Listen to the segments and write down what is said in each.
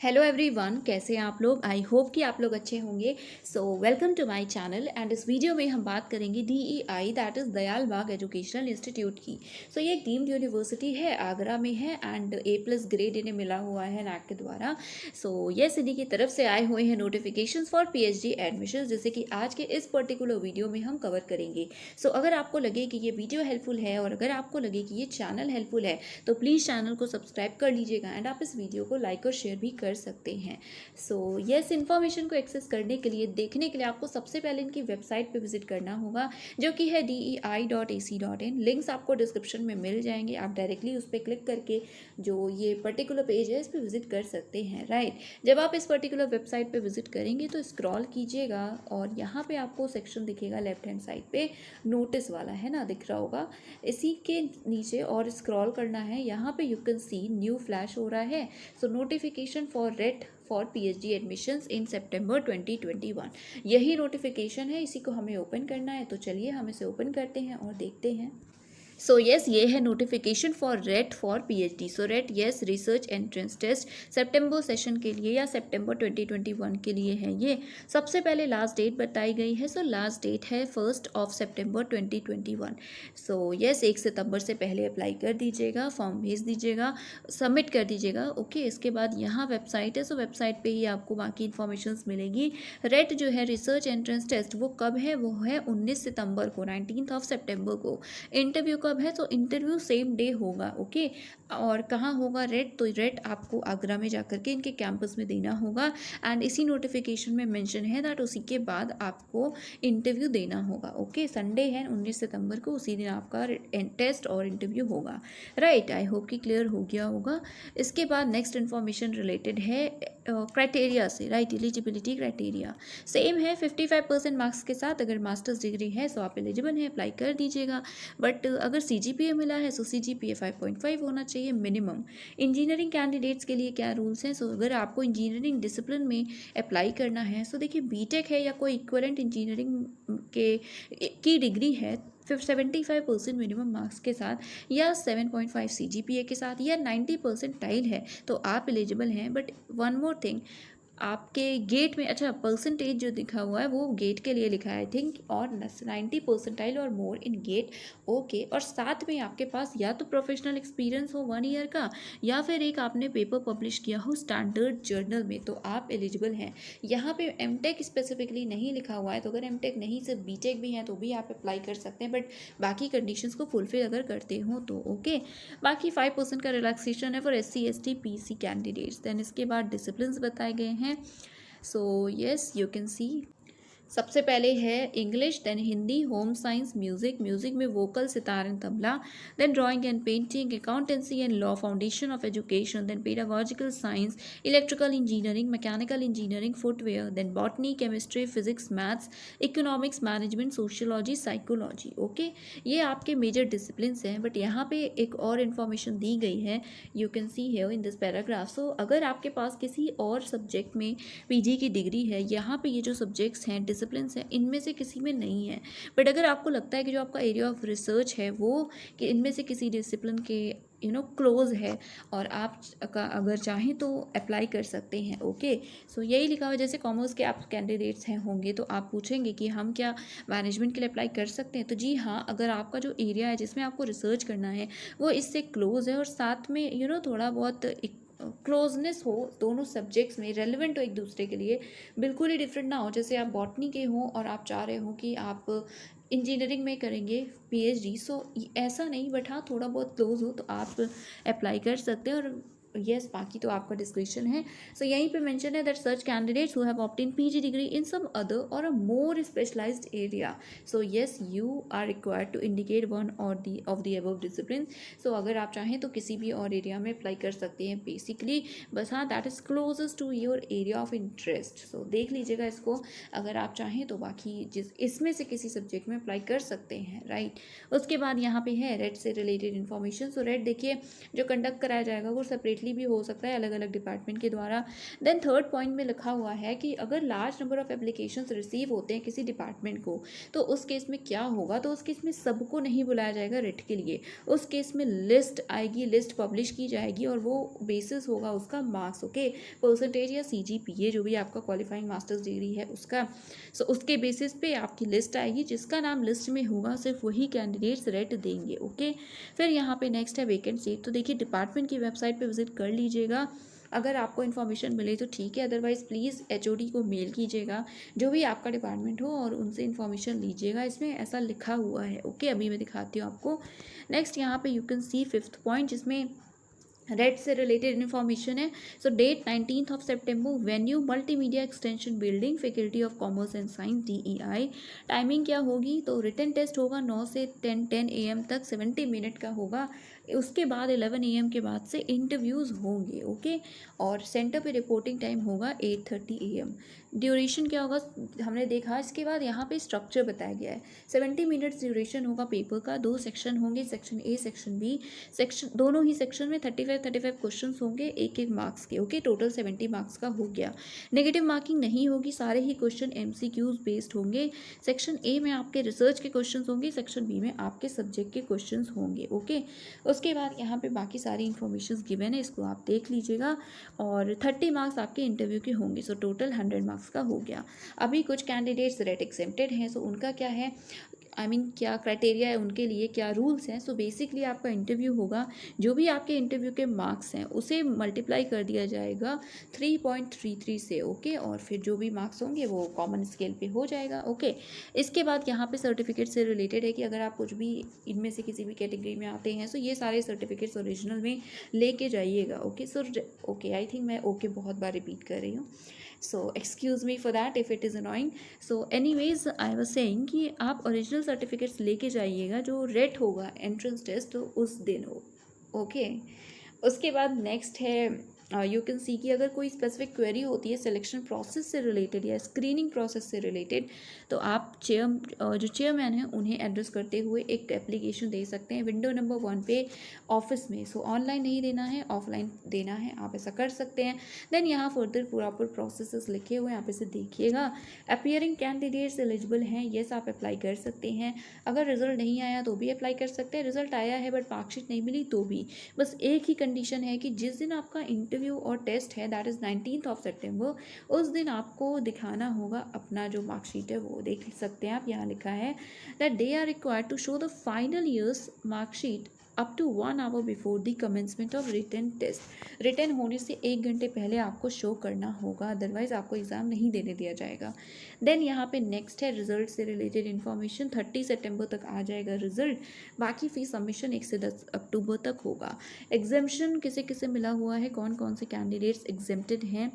Hello everyone, कैसे हैं आप लोग। आई होप कि आप लोग अच्छे होंगे। So welcome to my channel. And इस वीडियो में हम बात करेंगे DEI, that is Dayal Bagh educational institute की। सो ये एक डीम्ड यूनिवर्सिटी है, आगरा में है एंड A+ ग्रेड इन्हें मिला हुआ है NAC के द्वारा। सो ये इन्हीं की तरफ से आए हुए हैं नोटिफिकेशन फॉर PhD एडमिशन, जैसे कि आज के इस पर्टिकुलर वीडियो में हम कवर करेंगे। सो अगर आपको लगे कि ये वीडियो हेल्पफुल है और अगर आपको लगे कि ये चैनल हेल्पफुल है तो प्लीज़ चैनल को सब्सक्राइब कर लीजिएगा एंड आप इस वीडियो को लाइक और शेयर भी कर सकते हैं। सो यस, इन्फॉर्मेशन को एक्सेस करने के लिए, देखने के लिए आपको सबसे पहले इनकी वेबसाइट पे विजिट करना होगा, जो कि है dei.ac.in। लिंक्स आपको डिस्क्रिप्शन में मिल जाएंगे, आप डायरेक्टली उस पर क्लिक करके जो ये पर्टिकुलर पेज है इस पर विजिट कर सकते हैं। राइट, जब आप इस पर्टिकुलर वेबसाइट पे विजिट करेंगे तो स्क्रॉल कीजिएगा और यहाँ पे आपको सेक्शन दिखेगा लेफ्ट हैंड साइड पे, नोटिस वाला है ना, दिख रहा होगा। इसी के नीचे और स्क्रॉल करना है, यहाँ पे you can see new flash हो रहा है। So notification for RET for PhD admissions in सितंबर 2021, यही नोटिफिकेशन है, इसी को हमें ओपन करना है। तो चलिए हम इसे ओपन करते हैं और देखते हैं। सो यस, ये है notification for RET for PhD। So RET yes, research entrance test सितंबर सेशन के लिए या सितंबर 2021 के लिए है। ये सबसे पहले लास्ट डेट बताई गई है। सो लास्ट डेट है 1 सितंबर 2021। सो यस, 1 सितंबर से पहले अप्लाई कर दीजिएगा, फॉर्म भेज दीजिएगा, सबमिट कर दीजिएगा। ओके, इसके बाद यहाँ वेबसाइट है, सो वेबसाइट पे ही आपको बाकी इन्फॉर्मेशन मिलेगी। रेट जो है रिसर्च एंट्रेंस टेस्ट, वो कब है? वो है 19 सितंबर को, 19 सितंबर को। इंटरव्यू कब है? तो इंटरव्यू सेम डे होगा। ओके, और कहाँ होगा रेट? तो रेट आपको आगरा में जाकर के इनके कैंपस में देना होगा एंड इसी नोटिफिकेशन में मेंशन है दैट उसी के बाद आपको इंटरव्यू देना होगा। ओके, संडे है 19 सितंबर को, उसी दिन आपका टेस्ट और इंटरव्यू होगा। राइट, आई होप कि क्लियर हो गया होगा। इसके बाद नेक्स्ट इन्फॉर्मेशन रिलेटेड है क्राइटेरिया से। राइट, एलिजिबिलिटी क्राइटेरिया सेम है, 55% मार्क्स के साथ अगर मास्टर्स डिग्री है तो आप एलिजिबल हैं, अप्लाई कर दीजिएगा। बट अगर CGPA मिला है तो CGPA 5.5 होना चाहिए मिनिमम। इंजीनियरिंग कैंडिडेट्स के लिए क्या रूल्स हैं? सो अगर आपको इंजीनियरिंग डिसिप्लिन में अप्लाई करना है, सो देखिए BTech है या कोई इक्विवेलेंट इंजीनियरिंग के की डिग्री है, 75% मिनिमम मार्क्स के साथ या 7.5 CGPA के साथ या 90 परसेंटाइल है तो आप एलिजिबल हैं। बट वन मोर थिंग, आपके गेट में, अच्छा परसेंटेज जो लिखा हुआ है वो गेट के लिए लिखा है आई थिंक, और 90 परसेंटाइल और मोर इन गेट। ओके, और साथ में आपके पास या तो प्रोफेशनल एक्सपीरियंस हो 1 ईयर का या फिर एक आपने पेपर पब्लिश किया हो स्टैंडर्ड जर्नल में, तो आप एलिजिबल हैं। यहाँ पे MTech स्पेसिफिकली नहीं लिखा हुआ है, तो अगर MTech नहीं सिर्फ BTech भी है तो भी आप अप्लाई कर सकते हैं, बट बाकी कंडीशंस को फुलफिल अगर करते हो तो। ओके, बाकी 5% का रिलैक्सेशन है for SC ST PC candidates. Then इसके बाद डिसिप्लिन बताए गए हैं। So yes, you can see सबसे पहले है English, then Hindi, home science, music, music में vocal, sitar and tabla, then drawing and painting, accountancy and law, foundation of education, then pedagogical science, electrical engineering, mechanical engineering, footwear, then botany, chemistry, physics, maths, economics, management, sociology, psychology. Okay, ये आपके major discipline हैं। But यहाँ पे एक और information दी गई है, you can see here in this paragraph. So अगर आपके पास किसी और सब्जेक्ट में PG की डिग्री है, यहाँ पे ये जो सब्जेक्ट्स हैं, डिसिप्लिन है, इनमें से किसी में नहीं है, बट अगर आपको लगता है कि जो आपका एरिया ऑफ रिसर्च है वो कि इनमें से किसी डिसिप्लिन के क्लोज है और आप अगर चाहें तो अप्लाई कर सकते हैं। ओके, सो यही लिखा हुआ है। जैसे कॉमर्स के आप कैंडिडेट्स हैं होंगे तो आप पूछेंगे कि हम क्या मैनेजमेंट के लिए अप्लाई कर सकते हैं, तो जी हाँ, अगर आपका जो एरिया है जिसमें आपको रिसर्च करना है वो इससे क्लोज है और साथ में थोड़ा बहुत क्लोजनेस हो, दोनों सब्जेक्ट्स में रेलिवेंट हो एक दूसरे के लिए, बिल्कुल ही डिफरेंट ना हो। जैसे आप बॉटनी के हो और आप चाह रहे हो कि आप इंजीनियरिंग में करेंगे PhD, सो ऐसा नहीं, बट हाँ थोड़ा बहुत क्लोज हो तो आप अप्लाई कर सकते हैं। और यस, बाकी तो आपका डिस्क्रिप्शन है। सो यहीं पे मेंशन है दैट सर्च candidates who have obtain PG degree in some other or a more specialized area. So yes, you are required to indicate one or the of the above discipline. So अगर आप चाहें तो किसी भी और area में apply कर सकते हैं बेसिकली, बस हाँ that is closest to your area of interest. So देख लीजिएगा इसको, अगर आप चाहें तो बाकी जिस इसमें से किसी सब्जेक्ट में अप्लाई कर सकते हैं। राइट, उसके बाद यहाँ पे है रेट से रिलेटेड इन्फॉर्मेशन। सो रेट देखिए, जो कंडक्ट कराया जाएगा वो सेपरेट सेपरेटली भी हो सकता है अलग अलग डिपार्टमेंट के द्वारा। देन थर्ड पॉइंट में लिखा हुआ है कि अगर large number of applications receive होते हैं किसी डिपार्टमेंट को, तो उस केस में क्या होगा, तो उस केस में सबको नहीं बुलाया जाएगा रिट के लिए। उस केस में लिस्ट आएगी, लिस्ट पब्लिश की जाएगी और वो बेसिस होगा उसका मार्क्स, ओके, परसेंटेज या CGPA जो भी आपका क्वालिफाइंग मास्टर्स डिग्री है उसका। सो उसके बेसिस पे आपकी लिस्ट आएगी, जिसका नाम लिस्ट में होगा सिर्फ वही कैंडिडेट्स रेट देंगे, ओके। फिर यहाँ पे नेक्स्ट है वैकेंट सीट। तो देखिए डिपार्टमेंट की वेबसाइट पे विजिट कर लीजिएगा, अगर आपको इन्फॉर्मेशन मिले तो ठीक है, अदरवाइज़ प्लीज़ HOD को मेल कीजिएगा जो भी आपका डिपार्टमेंट हो और उनसे इन्फॉर्मेशन लीजिएगा। इसमें ऐसा लिखा हुआ है, ओके। अभी मैं दिखाती हूँ आपको। नेक्स्ट यहाँ पे you can see fifth point, जिसमें रेट से रिलेटेड इन्फॉर्मेशन है। सो डेट 19 सितंबर, venue multimedia extension building, faculty of commerce and science DEI। Timing क्या होगी, तो रिटन टेस्ट होगा 9 से 10 AM तक, 70 मिनट का होगा। उसके बाद 11 AM के बाद से इंटरव्यूज़ होंगे, ओके। और सेंटर पे रिपोर्टिंग टाइम होगा 8:30 AM। ड्यूरेशन क्या होगा हमने देखा। इसके बाद यहाँ पे स्ट्रक्चर बताया गया है। 70 मिनट्स ड्यूरेशन होगा पेपर का, 2 सेक्शन होंगे, section A section B। Section दोनों ही सेक्शन में 35 क्वेश्चन होंगे, एक एक मार्क्स के, ओके। टोटल 70 मार्क्स का हो गया। नेगेटिव मार्किंग नहीं होगी, सारे ही क्वेश्चन MCQs बेस्ड होंगे। सेक्शन A में आपके रिसर्च के क्वेश्चन होंगे, सेक्शन B में आपके सब्जेक्ट के क्वेश्चन होंगे, ओके। उसके बाद यहाँ पे बाकी सारी इन्फॉर्मेशन गिवन है, इसको आप देख लीजिएगा। और 30 मार्क्स आपके इंटरव्यू के होंगे, सो टोटल 100 मार्क्स का हो गया। अभी कुछ कैंडिडेट्स रेट एक्सेप्टेड हैं, सो उनका क्या है, क्या क्राइटेरिया है उनके लिए, क्या रूल्स हैं। सो बेसिकली आपका इंटरव्यू होगा, जो भी आपके इंटरव्यू के मार्क्स हैं उसे मल्टीप्लाई कर दिया जाएगा 3.33 से, ओके। और फिर जो भी मार्क्स होंगे वो कॉमन स्केल पे हो जाएगा, ओके। इसके बाद यहाँ पे सर्टिफिकेट से रिलेटेड है कि अगर आप कुछ भी इनमें से किसी भी कैटेगरी में आते हैं, सो ये सारे सर्टिफिकेट्स ओरिजिनल में लेके जाइएगा, okay. So okay, I think मैं ओके बहुत बार रिपीट कर रही हूँ, so excuse me for that if it is annoying. so anyways I was saying कि आप ओरिजिनल सर्टिफिकेट्स लेके जाइएगा, जो रेट होगा एंट्रेंस टेस्ट तो उस दिन हो, ओके। उसके बाद नेक्स्ट है यू कैन सी कि अगर कोई स्पेसिफिक क्वेरी होती है सिलेक्शन प्रोसेस से रिलेटेड या स्क्रीनिंग प्रोसेस से रिलेटेड, तो आप जो चेयरमैन हैं उन्हें एड्रेस करते हुए एक एप्लीकेशन दे सकते हैं विंडो नंबर 1 पे ऑफिस में। सो ऑनलाइन नहीं देना है, ऑफलाइन देना है, आप ऐसा कर सकते हैं। देन यहाँ फर्दर प्रॉपर प्रोसेस लिखे हुए हैं, आप इसे देखिएगा। अपियरिंग कैंडिडेट्स एलिजिबल हैं, येस आप अप्लाई कर सकते हैं। अगर रिजल्ट नहीं आया तो भी अप्लाई कर सकते हैं, रिजल्ट आया है बट मार्कशीट नहीं मिली तो भी। बस एक ही कंडीशन है कि जिस दिन आपका इंटरव्यू और टेस्ट है, दैट इज़ 19 सितंबर, उस दिन आपको दिखाना होगा अपना जो मार्कशीट है, वो देख सकते हैं आप। यहाँ लिखा है that they are required to show the final years marksheet up to 1 hour before the commencement of written test. Written होने से 1 घंटे पहले आपको शो करना होगा, अदरवाइज आपको एग्ज़ाम नहीं देने दिया जाएगा। देन यहाँ पे नेक्स्ट है रिजल्ट से रिलेटेड इन्फॉर्मेशन। 30 सितंबर तक आ जाएगा रिजल्ट, बाकी फीस सबमिशन 1 से 10 अक्टूबर तक होगा। एग्जामेशन किसे किसे मिला हुआ है, कौन कौन से कैंडिडेट्स एग्जेम्प्टेड हैं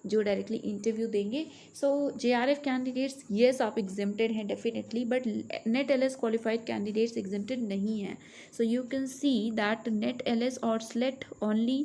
जो डायरेक्टली इंटरव्यू देंगे। सो JRF कैंडिडेट्स, येस आप एग्जेम्प्टेड हैं definitely, but NET LS qualified candidates exempted नहीं हैं। So you can see that NET LS or SLET only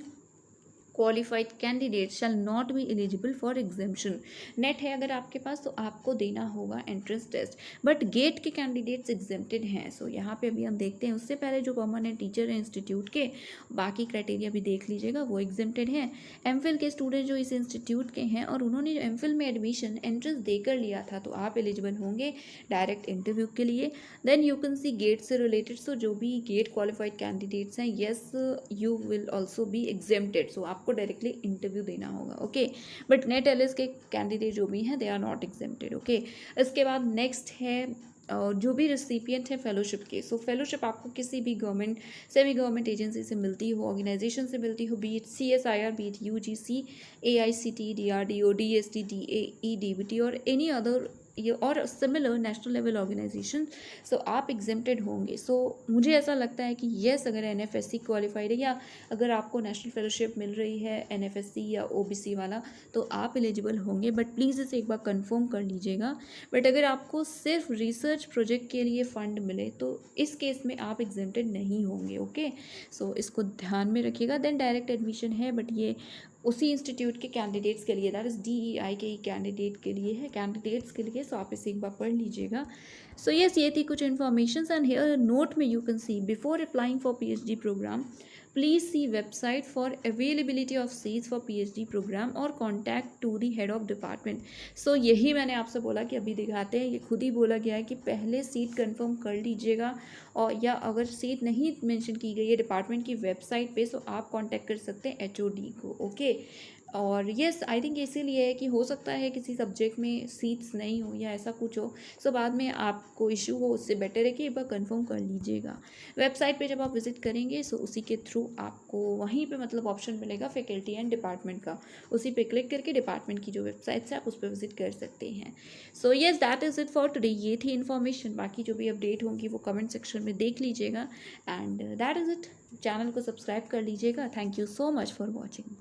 qualified candidate shall not be eligible for examination. NET है अगर आपके पास तो आपको देना होगा एंट्रेंस टेस्ट, बट गेट के कैंडिडेट्स एग्जेम्प्टेड हैं। सो यहाँ पे अभी हम देखते हैं, उससे पहले जो परमानेंट टीचर हैं इंस्टीट्यूट के, बाकी क्राइटेरिया भी देख लीजिएगा, वो एग्जेम्प्टेड हैं। MPhil के स्टूडेंट जो इस इंस्टीट्यूट के हैं और उन्होंने जो MPhil में एडमिशन एंट्रेंस देकर लिया था, तो आप एलिजिबल होंगे डायरेक्ट इंटरव्यू के लिए। Then you can see GATE से रिलेटेड, सो जो भी गेट क्वालिफाइड कैंडिडेट्स हैं, yes you will also be exempted, so आपको डायरेक्टली इंटरव्यू देना होगा, ओके। बट नेट LS के कैंडिडेट जो भी हैं they are not exempted, okay. इसके बाद नेक्स्ट है जो भी रिसिपिएंट है फेलोशिप के। सो फेलोशिप आपको किसी भी गवर्नमेंट, सेमी गवर्नमेंट एजेंसी से मिलती हो, ऑर्गेनाइजेशन से मिलती हो, B it CSIR, B it UGC, AICT, DRDO, DST, DAE, DBT और एनी अदर ये और सिमिलर नेशनल लेवल ऑर्गेनाइजेशन। सो आप एग्जेम्प्टेड होंगे। सो मुझे ऐसा लगता है कि येस अगर NFSC क्वालिफाइड है या अगर आपको नेशनल फेलोशिप मिल रही है NFSC या OBC वाला, तो आप एलिजिबल होंगे, बट प्लीज़ इसे एक बार कंफर्म कर लीजिएगा। बट अगर आपको सिर्फ रिसर्च प्रोजेक्ट के लिए फ़ंड मिले तो इस केस में आप एग्जेम्प्टेड नहीं होंगे, ओके। सो इसको ध्यान में रखिएगा। देन डायरेक्ट एडमिशन है, बट ये उसी इंस्टीट्यूट के कैंडिडेट्स के लिए, दैट इज़ DEI के ही कैंडिडेट के लिए है, कैंडिडेट्स के लिए। सो आप इसे एक बार पढ़ लीजिएगा। सो यस, ये थी कुछ इन्फॉर्मेशन एंड हेयर नोट में you can see before applying for PhD programme please see website for availability of seats for PhD programme or contact to the head of department. So यही मैंने आपसे बोला कि अभी दिखाते हैं, ये खुद ही बोला गया है कि पहले सीट कंफर्म कर लीजिएगा, और या अगर सीट नहीं मेंशन की गई है डिपार्टमेंट की वेबसाइट पे, सो आप कांटेक्ट कर सकते हैं HOD को। ओके, और यस आई थिंक इसीलिए है कि हो सकता है किसी सब्जेक्ट में सीट्स नहीं हो या ऐसा कुछ हो, सो बाद में आपको इशू हो, उससे बेटर है कि एक बार कंफर्म कर लीजिएगा। वेबसाइट पे जब आप विजिट करेंगे, सो उसी के थ्रू आपको वहीं पे मतलब ऑप्शन मिलेगा फैकल्टी एंड डिपार्टमेंट का, उसी पे क्लिक करके डिपार्टमेंट की जो वेबसाइट्स है आप उस पर विजिट कर सकते हैं। So yes that is it for today, ये थी इन्फॉर्मेशन। बाकी जो भी अपडेट होंगी वो कमेंट सेक्शन में देख लीजिएगा, and that is it. Channel को सब्सक्राइब कर लीजिएगा। Thank you so much for watching.